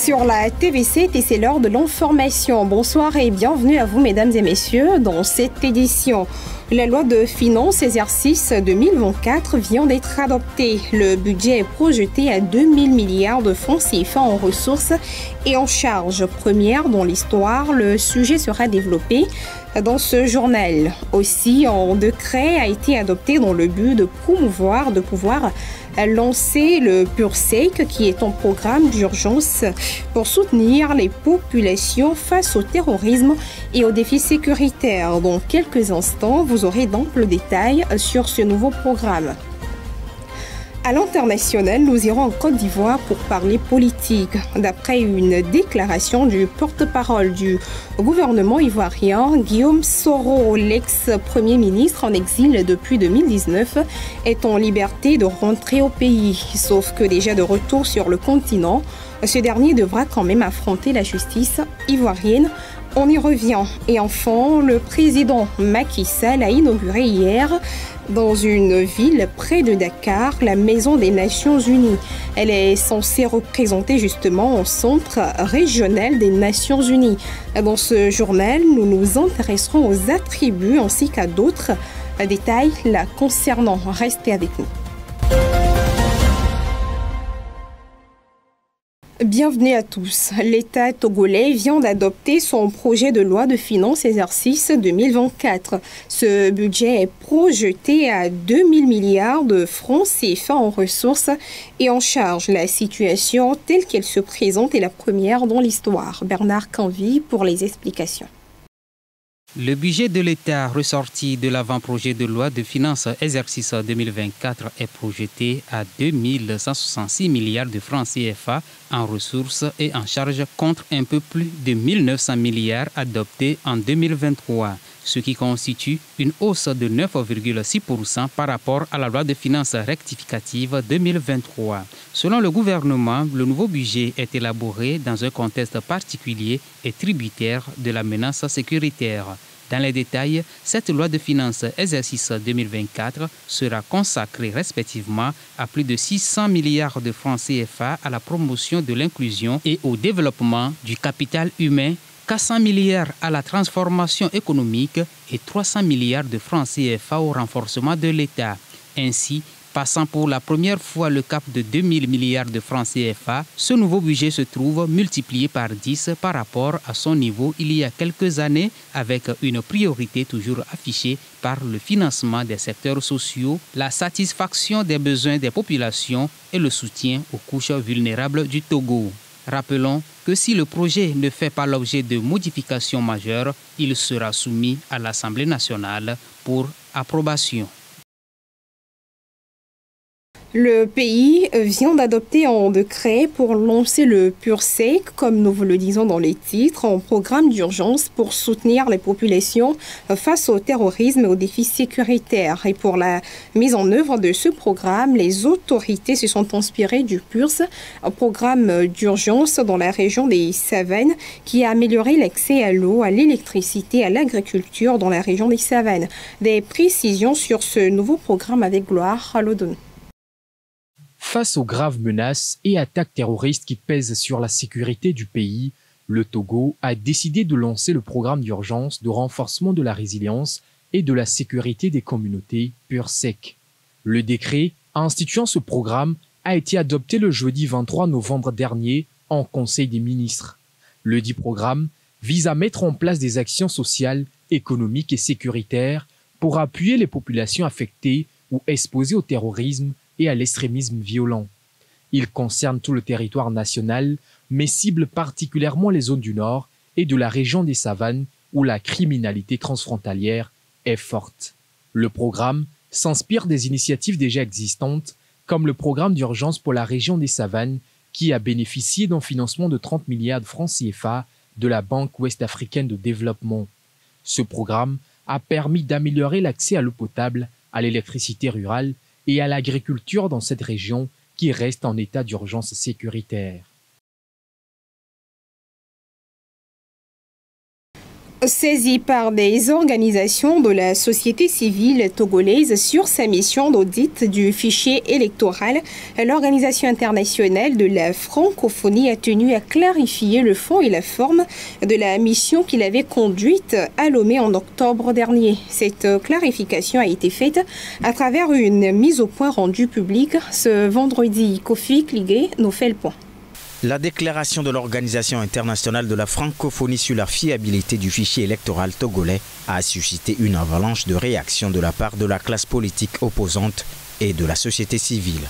Sur la TVC, c'est l'heure de l'information. Bonsoir et bienvenue à vous, mesdames et messieurs, dans cette édition. La loi de finances exercice 2024 vient d'être adoptée. Le budget est projeté à 2000 milliards de francs CFA en ressources et en charges. Première dans l'histoire, le sujet sera développé dans ce journal. Aussi, un décret a été adopté dans le but de promouvoir, de pouvoir lancer le PURSEC, qui est un programme d'urgence pour soutenir les populations face au terrorisme et aux défis sécuritaires. Dans quelques instants, vous aurez d'amples détails sur ce nouveau programme. À l'international, nous irons en Côte d'Ivoire pour parler politique. D'après une déclaration du porte-parole du gouvernement ivoirien, Guillaume Soro, l'ex-premier ministre en exil depuis 2019, est en liberté de rentrer au pays. Sauf que déjà de retour sur le continent, ce dernier devra quand même affronter la justice ivoirienne. On y revient. Et enfin, le président Macky Sall a inauguré hier dans une ville près de Dakar, la Maison des Nations Unies. Elle est censée représenter justement un centre régional des Nations Unies. Dans ce journal, nous nous intéresserons aux attributs ainsi qu'à d'autres détails la concernant. Restez avec nous. Bienvenue à tous. L'État togolais vient d'adopter son projet de loi de finances exercice 2024. Ce budget est projeté à 2000 milliards de francs CFA en ressources et en charges. La situation telle qu'elle se présente est la première dans l'histoire. Bernard Canvy pour les explications. Le budget de l'État ressorti de l'avant-projet de loi de finances exercice 2024 est projeté à 2166 milliards de francs CFA en ressources et en charges contre un peu plus de 1900 milliards adoptés en 2023, ce qui constitue une hausse de 9,6% par rapport à la loi de finances rectificative 2023. Selon le gouvernement, le nouveau budget est élaboré dans un contexte particulier et tributaire de la menace sécuritaire. Dans les détails, cette loi de finances exercice 2024 sera consacrée respectivement à plus de 600 milliards de francs CFA à la promotion de l'inclusion et au développement du capital humain, 400 milliards à la transformation économique et 300 milliards de francs CFA au renforcement de l'État. Ainsi, passant pour la première fois le cap de 2000 milliards de francs CFA, ce nouveau budget se trouve multiplié par 10 par rapport à son niveau il y a quelques années, avec une priorité toujours affichée par le financement des secteurs sociaux, la satisfaction des besoins des populations et le soutien aux couches vulnérables du Togo. Rappelons que si le projet ne fait pas l'objet de modifications majeures, il sera soumis à l'Assemblée nationale pour approbation. Le pays vient d'adopter un décret pour lancer le PURSEC, comme nous vous le disons dans les titres, un programme d'urgence pour soutenir les populations face au terrorisme et aux défis sécuritaires. Et pour la mise en œuvre de ce programme, les autorités se sont inspirées du PURS, un programme d'urgence dans la région des Savanes qui a amélioré l'accès à l'eau, à l'électricité, à l'agriculture dans la région des Savanes. Des précisions sur ce nouveau programme avec Gloire à l'Odon. Face aux graves menaces et attaques terroristes qui pèsent sur la sécurité du pays, le Togo a décidé de lancer le programme d'urgence de renforcement de la résilience et de la sécurité des communautés PURSEC. Le décret instituant ce programme a été adopté le jeudi 23 novembre dernier en Conseil des ministres. Le dit programme vise à mettre en place des actions sociales, économiques et sécuritaires pour appuyer les populations affectées ou exposées au terrorisme et à l'extrémisme violent. Il concerne tout le territoire national, mais cible particulièrement les zones du Nord et de la région des Savanes où la criminalité transfrontalière est forte. Le programme s'inspire des initiatives déjà existantes, comme le programme d'urgence pour la région des Savanes, qui a bénéficié d'un financement de 30 milliards de francs CFA de la Banque ouest-africaine de développement. Ce programme a permis d'améliorer l'accès à l'eau potable, à l'électricité rurale et à l'agriculture dans cette région qui reste en état d'urgence sécuritaire. Saisi par des organisations de la société civile togolaise sur sa mission d'audit du fichier électoral, l'Organisation internationale de la francophonie a tenu à clarifier le fond et la forme de la mission qu'il avait conduite à Lomé en octobre dernier. Cette clarification a été faite à travers une mise au point rendue publique ce vendredi. Kofi Kligé nous fait le point. La déclaration de l'Organisation internationale de la francophonie sur la fiabilité du fichier électoral togolais a suscité une avalanche de réactions de la part de la classe politique opposante et de la société civile.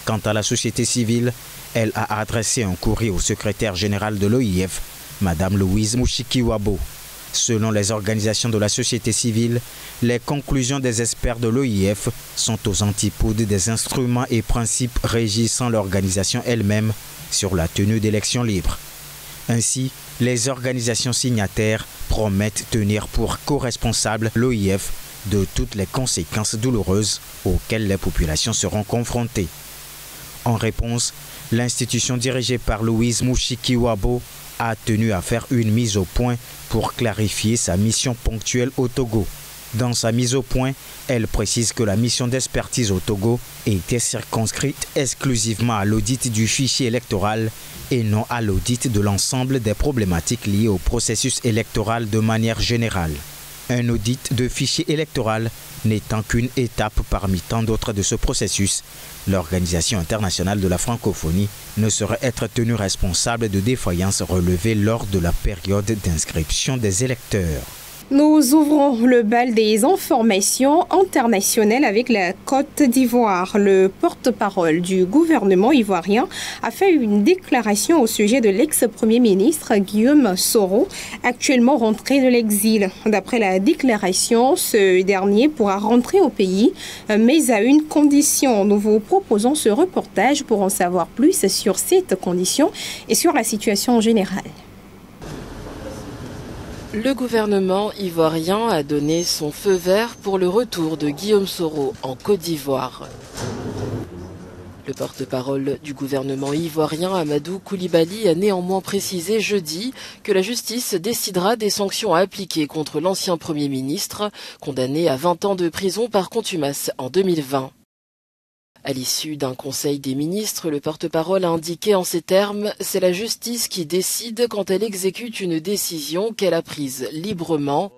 Quant à la société civile, elle a adressé un courrier au secrétaire général de l'OIF, Mme Louise Mushikiwabo. Selon les organisations de la société civile, les conclusions des experts de l'OIF sont aux antipodes des instruments et principes régissant l'organisation elle-même sur la tenue d'élections libres. Ainsi, les organisations signataires promettent tenir pour co-responsable l'OIF de toutes les conséquences douloureuses auxquelles les populations seront confrontées. En réponse, l'institution dirigée par Louise Mushikiwabo a tenu à faire une mise au point pour clarifier sa mission ponctuelle au Togo. Dans sa mise au point, elle précise que la mission d'expertise au Togo était circonscrite exclusivement à l'audit du fichier électoral et non à l'audit de l'ensemble des problématiques liées au processus électoral de manière générale. Un audit de fichier électoral n'étant qu'une étape parmi tant d'autres de ce processus, l'Organisation internationale de la francophonie ne saurait être tenue responsable de défaillances relevées lors de la période d'inscription des électeurs. Nous ouvrons le bal des informations internationales avec la Côte d'Ivoire. Le porte-parole du gouvernement ivoirien a fait une déclaration au sujet de l'ex-premier ministre Guillaume Soro, actuellement rentré de l'exil. D'après la déclaration, ce dernier pourra rentrer au pays, mais à une condition. Nous vous proposons ce reportage pour en savoir plus sur cette condition et sur la situation générale. Le gouvernement ivoirien a donné son feu vert pour le retour de Guillaume Soro en Côte d'Ivoire. Le porte-parole du gouvernement ivoirien, Amadou Koulibaly, a néanmoins précisé jeudi que la justice décidera des sanctions à appliquer contre l'ancien Premier ministre, condamné à 20 ans de prison par contumace en 2020. À l'issue d'un conseil des ministres, le porte-parole a indiqué en ces termes « C'est la justice qui décide quand elle exécute une décision qu'elle a prise librement ».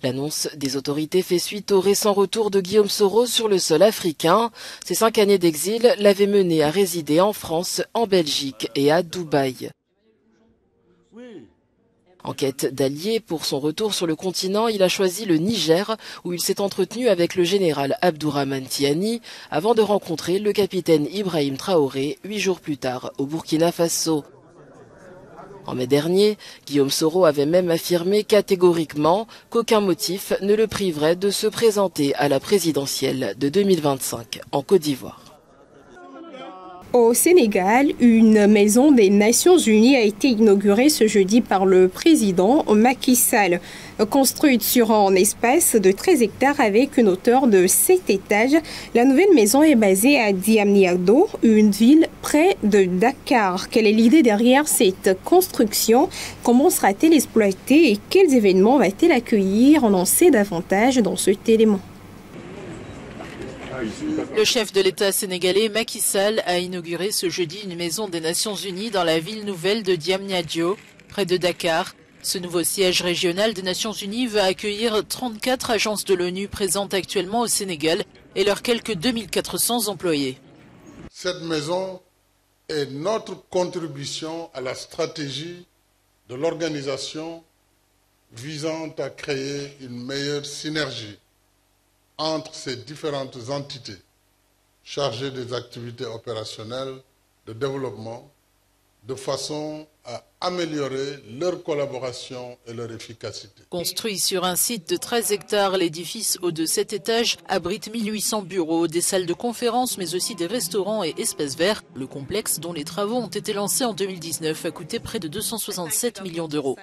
L'annonce des autorités fait suite au récent retour de Guillaume Soro sur le sol africain. Ses 5 années d'exil l'avaient mené à résider en France, en Belgique et à Dubaï. En quête d'alliés pour son retour sur le continent, il a choisi le Niger, où il s'est entretenu avec le général Abdourahmane Tiani, avant de rencontrer le capitaine Ibrahim Traoré 8 jours plus tard au Burkina Faso. En mai dernier, Guillaume Soro avait même affirmé catégoriquement qu'aucun motif ne le priverait de se présenter à la présidentielle de 2025 en Côte d'Ivoire. Au Sénégal, une maison des Nations Unies a été inaugurée ce jeudi par le président Macky Sall. Construite sur un espace de 13 hectares avec une hauteur de 7 étages, la nouvelle maison est basée à Diamniadio, une ville près de Dakar. Quelle est l'idée derrière cette construction? Comment sera-t-elle exploitée et quels événements va-t-elle accueillir? On en sait davantage dans cet élément. Le chef de l'État sénégalais Macky Sall a inauguré ce jeudi une maison des Nations Unies dans la ville nouvelle de Diamniadio, près de Dakar. Ce nouveau siège régional des Nations Unies va accueillir 34 agences de l'ONU présentes actuellement au Sénégal et leurs quelques 2400 employés. Cette maison est notre contribution à la stratégie de l'organisation visant à créer une meilleure synergie entre ces différentes entités chargées des activités opérationnelles de développement de façon à améliorer leur collaboration et leur efficacité. Construit sur un site de 13 hectares, l'édifice haut de 7 étages abrite 1800 bureaux, des salles de conférence mais aussi des restaurants et espaces verts. Le complexe, dont les travaux ont été lancés en 2019, a coûté près de 267 millions d'euros.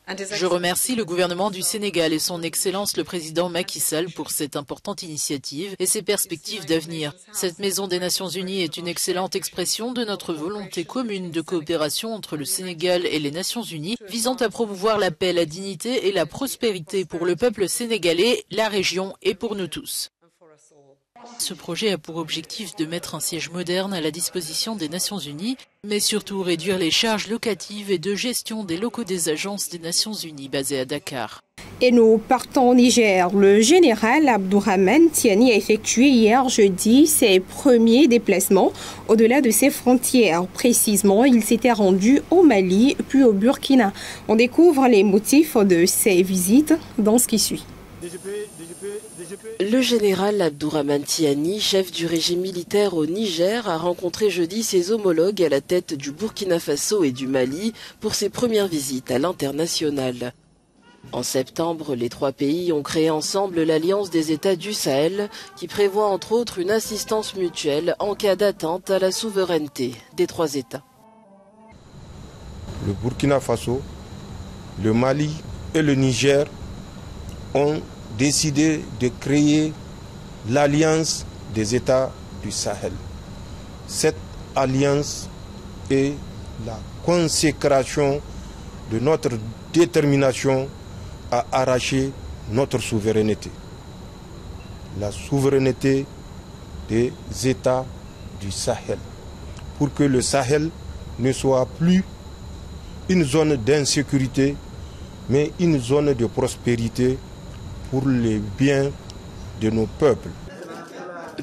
Je remercie le gouvernement du Sénégal et son Excellence le président Macky Sall pour cette importante initiative et ses perspectives d'avenir. Cette Maison des Nations Unies est une excellente expression de notre volonté commune de coopération entre le Sénégal et les Nations Unies visant à promouvoir la paix, la dignité et la prospérité pour le peuple sénégalais, la région et pour nous tous. Ce projet a pour objectif de mettre un siège moderne à la disposition des Nations Unies, mais surtout réduire les charges locatives et de gestion des locaux des agences des Nations Unies basées à Dakar. Et nous partons au Niger. Le général Abdourahmane Tiani a effectué hier jeudi ses premiers déplacements au-delà de ses frontières. Précisément, il s'était rendu au Mali puis au Burkina. On découvre les motifs de ces visites dans ce qui suit. Le général Abdourahmane Tiani, chef du régime militaire au Niger, a rencontré jeudi ses homologues à la tête du Burkina Faso et du Mali pour ses premières visites à l'international. En septembre, les trois pays ont créé ensemble l'Alliance des États du Sahel, qui prévoit entre autres une assistance mutuelle en cas d'atteinte à la souveraineté des trois États. Le Burkina Faso, le Mali et le Niger ont décidé de créer l'Alliance des États du Sahel. Cette alliance est la consécration de notre détermination à arracher notre souveraineté. La souveraineté des États du Sahel. Pour que le Sahel ne soit plus une zone d'insécurité, mais une zone de prospérité pour les biens de nos peuples.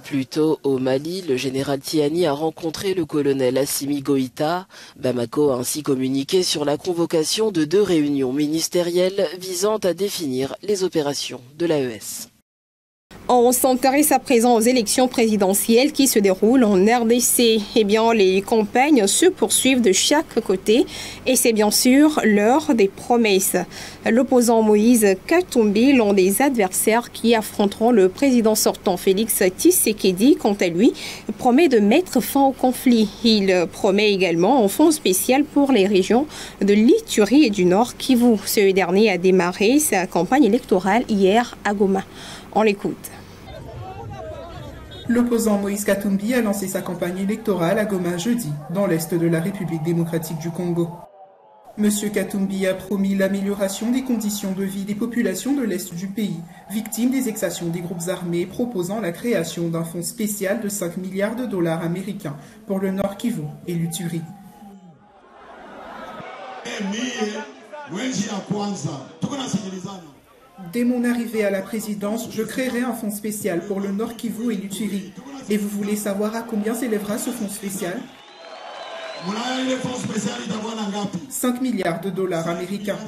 Plus tôt, au Mali, le général Tiani a rencontré le colonel Assimi Goïta. Bamako a ainsi communiqué sur la convocation de 2 réunions ministérielles visant à définir les opérations de l'AES. On s'intéresse à présent aux élections présidentielles qui se déroulent en RDC. Eh bien, les campagnes se poursuivent de chaque côté et c'est bien sûr l'heure des promesses. L'opposant Moïse Katumbi, l'un des adversaires qui affronteront le président sortant Félix Tshisekedi, quant à lui, promet de mettre fin au conflit. Il promet également un fonds spécial pour les régions de l'Ituri et du Nord Kivu. Ce dernier a démarré sa campagne électorale hier à Goma. On l'écoute. L'opposant Moïse Katumbi a lancé sa campagne électorale à Goma jeudi, dans l'est de la République démocratique du Congo. Monsieur Katumbi a promis l'amélioration des conditions de vie des populations de l'est du pays, victimes des exactions des groupes armés, proposant la création d'un fonds spécial de 5 milliards de dollars américains pour le Nord Kivu et l'Ituri. Dès mon arrivée à la présidence, je créerai un fonds spécial pour le Nord Kivu et l'Ituri. Et vous voulez savoir à combien s'élèvera ce fonds spécial ? 5 milliards de dollars américains.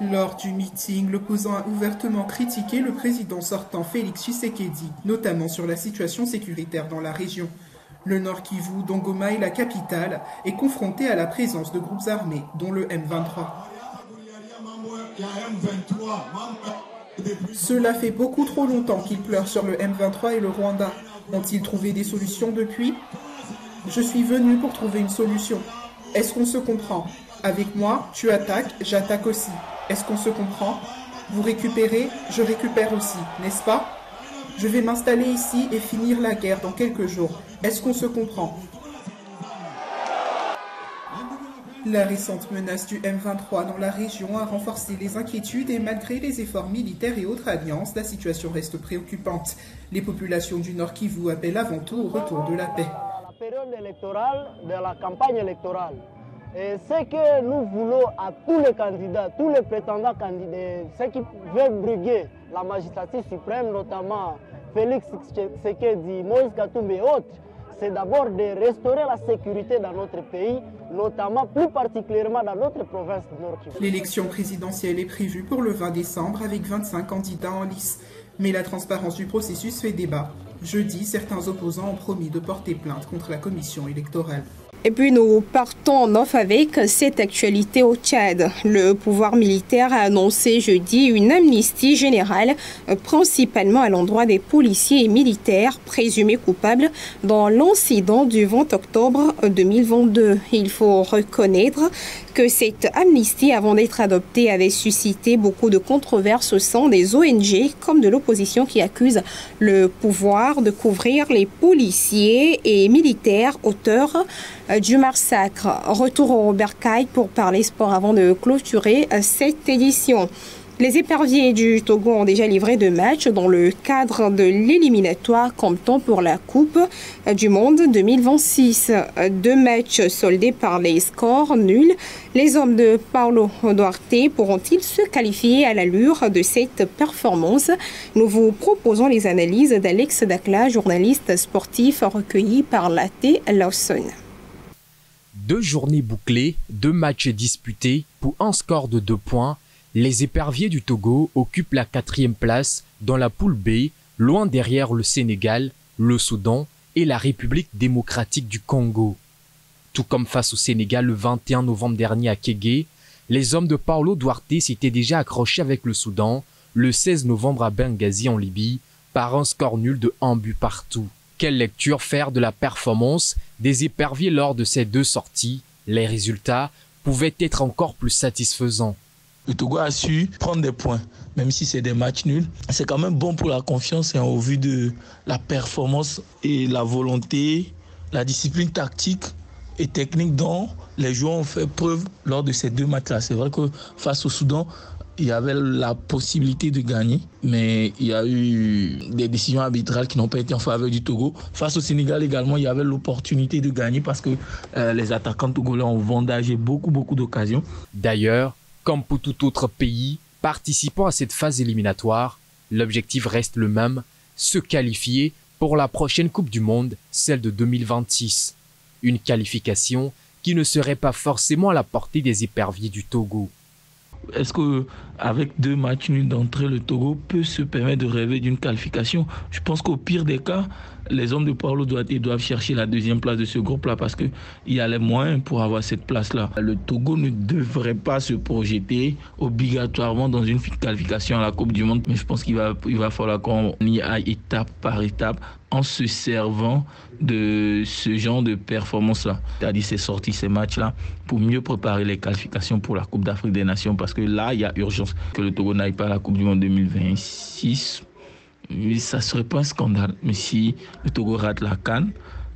Lors du meeting, l'opposant a ouvertement critiqué le président sortant Félix Tshisekedi, notamment sur la situation sécuritaire dans la région. Le Nord Kivu, dont Goma est la capitale, est confronté à la présence de groupes armés, dont le M23. Cela fait beaucoup trop longtemps qu'ils pleurent sur le M23 et le Rwanda. Ont-ils trouvé des solutions depuis ? Je suis venu pour trouver une solution. Est-ce qu'on se comprend ? Avec moi, tu attaques, j'attaque aussi. Est-ce qu'on se comprend ? Vous récupérez, je récupère aussi, n'est-ce pas ? Je vais m'installer ici et finir la guerre dans quelques jours. Est-ce qu'on se comprend ? La récente menace du M23 dans la région a renforcé les inquiétudes et malgré les efforts militaires et autres alliances, la situation reste préoccupante. Les populations du Nord Kivu appellent avant tout au retour de la paix. La période électorale, de la campagne électorale. Et ce que nous voulons à tous les candidats, tous les prétendants candidats, ceux qui veulent briguer la magistrature suprême, notamment Félix Tshisekedi, Moïse Katumbi et autres, c'est d'abord de restaurer la sécurité dans notre pays, notamment plus particulièrement dans notre province du Nord Kivu. L'élection présidentielle est prévue pour le 20 décembre avec 25 candidats en lice. Mais la transparence du processus fait débat. Jeudi, certains opposants ont promis de porter plainte contre la commission électorale. Et puis nous partons en off avec cette actualité au Tchad. Le pouvoir militaire a annoncé jeudi une amnistie générale, principalement à l'endroit des policiers et militaires présumés coupables dans l'incident du 20 octobre 2022. Il faut reconnaître que cette amnistie, avant d'être adoptée, avait suscité beaucoup de controverses au sein des ONG comme de l'opposition qui accuse le pouvoir de couvrir les policiers et militaires auteurs du massacre. Retour au Bercail pour parler sport avant de clôturer cette édition. Les éperviers du Togo ont déjà livré 2 matchs dans le cadre de l'éliminatoire comptant pour la Coupe du Monde 2026. 2 matchs soldés par les scores nuls. Les hommes de Paulo Duarte pourront-ils se qualifier à l'allure de cette performance? Nous vous proposons les analyses d'Alex Dacla, journaliste sportif recueilli par Laté Lawson. 2 journées bouclées, 2 matchs disputés pour un score de 2 points. Les éperviers du Togo occupent la 4e place dans la poule B, loin derrière le Sénégal, le Soudan et la République démocratique du Congo. Tout comme face au Sénégal le 21 novembre dernier à Kégué, les hommes de Paulo Duarte s'étaient déjà accrochés avec le Soudan le 16 novembre à Benghazi en Libye par un score nul de 1 but partout. Quelle lecture faire de la performance des éperviers lors de ces 2 sorties? Les résultats pouvaient être encore plus satisfaisants. Le Togo a su prendre des points, même si c'est des matchs nuls. C'est quand même bon pour la confiance et au vu de la performance et la volonté, la discipline tactique et technique dont les joueurs ont fait preuve lors de ces 2 matchs-là. C'est vrai que face au Soudan, il y avait la possibilité de gagner, mais il y a eu des décisions arbitrales qui n'ont pas été en faveur du Togo. Face au Sénégal également, il y avait l'opportunité de gagner parce que les attaquants togolais ont vendagé beaucoup d'occasions. D'ailleurs, comme pour tout autre pays participant à cette phase éliminatoire, l'objectif reste le même, se qualifier pour la prochaine Coupe du Monde, celle de 2026. Une qualification qui ne serait pas forcément à la portée des éperviers du Togo. Est-ce qu'avec 2 matchs nuls d'entrée, le Togo peut se permettre de rêver d'une qualification? Je pense qu'au pire des cas, les hommes de Paulo Duarte doivent chercher la 2e place de ce groupe-là parce qu'il y a les moyens pour avoir cette place-là. Le Togo ne devrait pas se projeter obligatoirement dans une qualification à la Coupe du Monde, mais je pense qu'il va falloir qu'on y aille étape par étape en se servant de ce genre de performance-là. C'est-à-dire ces matchs-là pour mieux préparer les qualifications pour la Coupe d'Afrique des Nations parce que là, il y a urgence que le Togo n'aille pas à la Coupe du Monde 2026. Ça serait pas un scandale, mais si le Togo rate la CAN,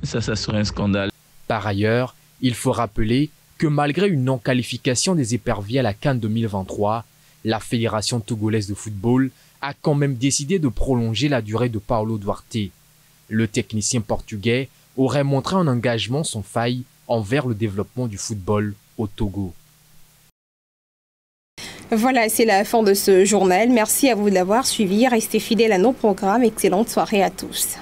ça serait un scandale. Par ailleurs, il faut rappeler que malgré une non-qualification des éperviers à la CAN 2023, la Fédération togolaise de football a quand même décidé de prolonger la durée de Paulo Duarte. Le technicien portugais aurait montré un engagement sans faille envers le développement du football au Togo. Voilà, c'est la fin de ce journal. Merci à vous de l'avoir suivi. Restez fidèles à nos programmes. Excellente soirée à tous.